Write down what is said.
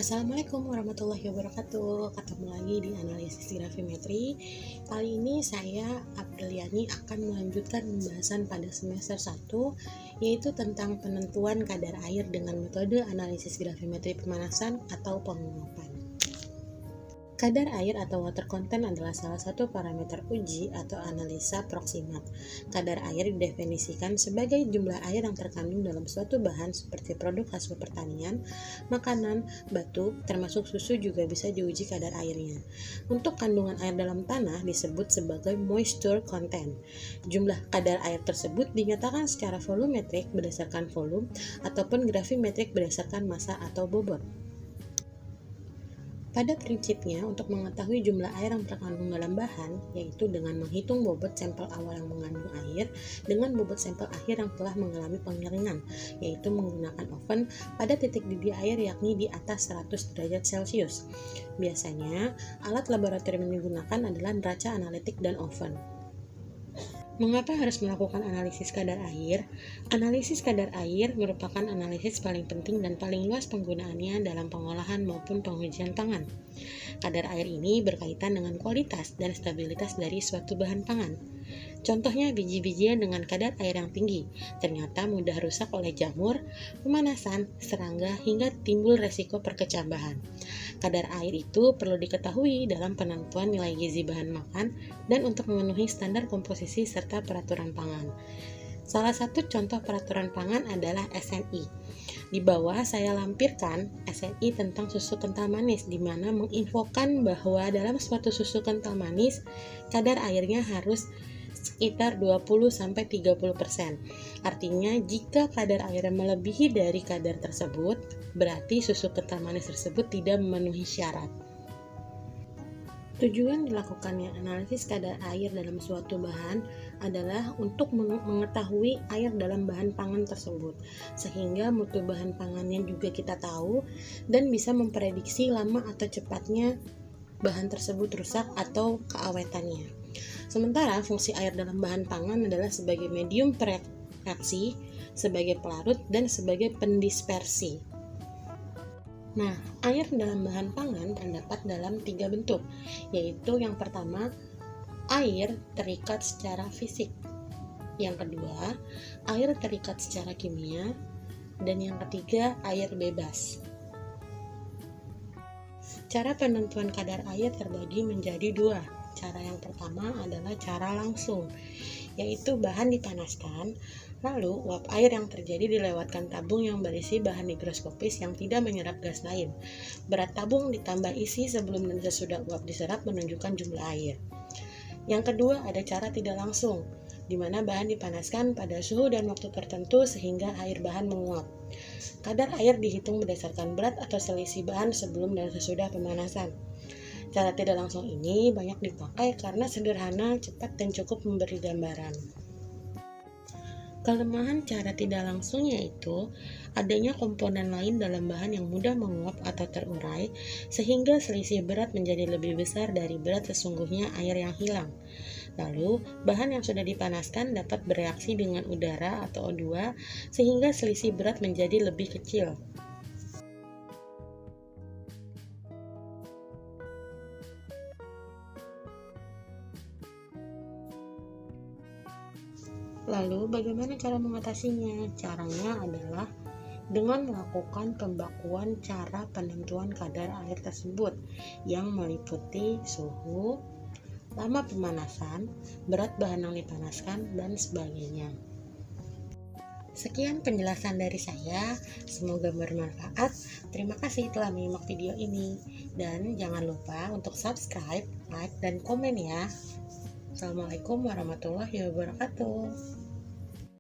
Assalamualaikum warahmatullahi wabarakatuh. Ketemu lagi di analisis gravimetri. Kali ini saya Abdeliani akan melanjutkan pembahasan pada semester 1, yaitu tentang penentuan kadar air dengan metode analisis gravimetri pemanasan atau penguapan. Kadar air atau water content adalah salah satu parameter uji atau analisa proksimat. Kadar air didefinisikan sebagai jumlah air yang terkandung dalam suatu bahan seperti produk hasil pertanian, makanan, batu, termasuk susu juga bisa diuji kadar airnya. Untuk kandungan air dalam tanah disebut sebagai moisture content. Jumlah kadar air tersebut dinyatakan secara volumetrik berdasarkan volume ataupun gravimetrik berdasarkan massa atau bobot. Pada prinsipnya, untuk mengetahui jumlah air yang terkandung dalam bahan, yaitu dengan menghitung bobot sampel awal yang mengandung air dengan bobot sampel akhir yang telah mengalami pengeringan, yaitu menggunakan oven pada titik didih air yakni di atas 100 derajat Celcius. Biasanya, alat laboratorium yang digunakan adalah neraca analitik dan oven. Mengapa harus melakukan analisis kadar air? Analisis kadar air merupakan analisis paling penting dan paling luas penggunaannya dalam pengolahan maupun pengujian pangan. Kadar air ini berkaitan dengan kualitas dan stabilitas dari suatu bahan pangan. Contohnya biji-bijian dengan kadar air yang tinggi ternyata mudah rusak oleh jamur, pemanasan, serangga, hingga timbul resiko perkecambahan. Kadar air itu perlu diketahui dalam penentuan nilai gizi bahan makan dan untuk memenuhi standar komposisi serta peraturan pangan. Salah satu contoh peraturan pangan adalah SNI. Di bawah saya lampirkan SNI tentang susu kental manis, di mana menginfokan bahwa dalam suatu susu kental manis kadar airnya harus sekitar 20-30%. Artinya jika kadar airnya melebihi dari kadar tersebut, berarti susu kental manis tersebut tidak memenuhi syarat. Tujuan dilakukannya analisis kadar air dalam suatu bahan adalah untuk mengetahui air dalam bahan pangan tersebut, sehingga mutu bahan pangannya juga kita tahu dan bisa memprediksi lama atau cepatnya bahan tersebut rusak atau keawetannya. Sementara fungsi air dalam bahan pangan adalah sebagai medium reaksi, sebagai pelarut, dan sebagai pendispersi. Nah, air dalam bahan pangan terdapat dalam 3 bentuk, yaitu yang pertama, air terikat secara fisik. Yang kedua, air terikat secara kimia. Dan yang ketiga, air bebas. Cara penentuan kadar air terbagi menjadi 2. Cara yang pertama adalah cara langsung, yaitu bahan dipanaskan, lalu uap air yang terjadi dilewatkan tabung yang berisi bahan higroskopis yang tidak menyerap gas lain. Berat tabung ditambah isi sebelum dan sesudah uap diserap menunjukkan jumlah air. Yang kedua ada cara tidak langsung, di mana bahan dipanaskan pada suhu dan waktu tertentu sehingga air bahan menguap. Kadar air dihitung berdasarkan berat atau selisih bahan sebelum dan sesudah pemanasan. Cara tidak langsung ini banyak dipakai karena sederhana, cepat, dan cukup memberi gambaran. Kelemahan cara tidak langsung yaitu adanya komponen lain dalam bahan yang mudah menguap atau terurai, sehingga selisih berat menjadi lebih besar dari berat sesungguhnya air yang hilang. Lalu, bahan yang sudah dipanaskan dapat bereaksi dengan udara atau O2, sehingga selisih berat menjadi lebih kecil. Lalu bagaimana cara mengatasinya? Caranya adalah dengan melakukan pembakuan cara penentuan kadar air tersebut yang meliputi suhu, lama pemanasan, berat bahan yang dipanaskan, dan sebagainya. Sekian penjelasan dari saya, semoga bermanfaat. Terima kasih telah menyimak video ini, dan jangan lupa untuk subscribe, like, dan komen ya. Assalamualaikum warahmatullahi wabarakatuh.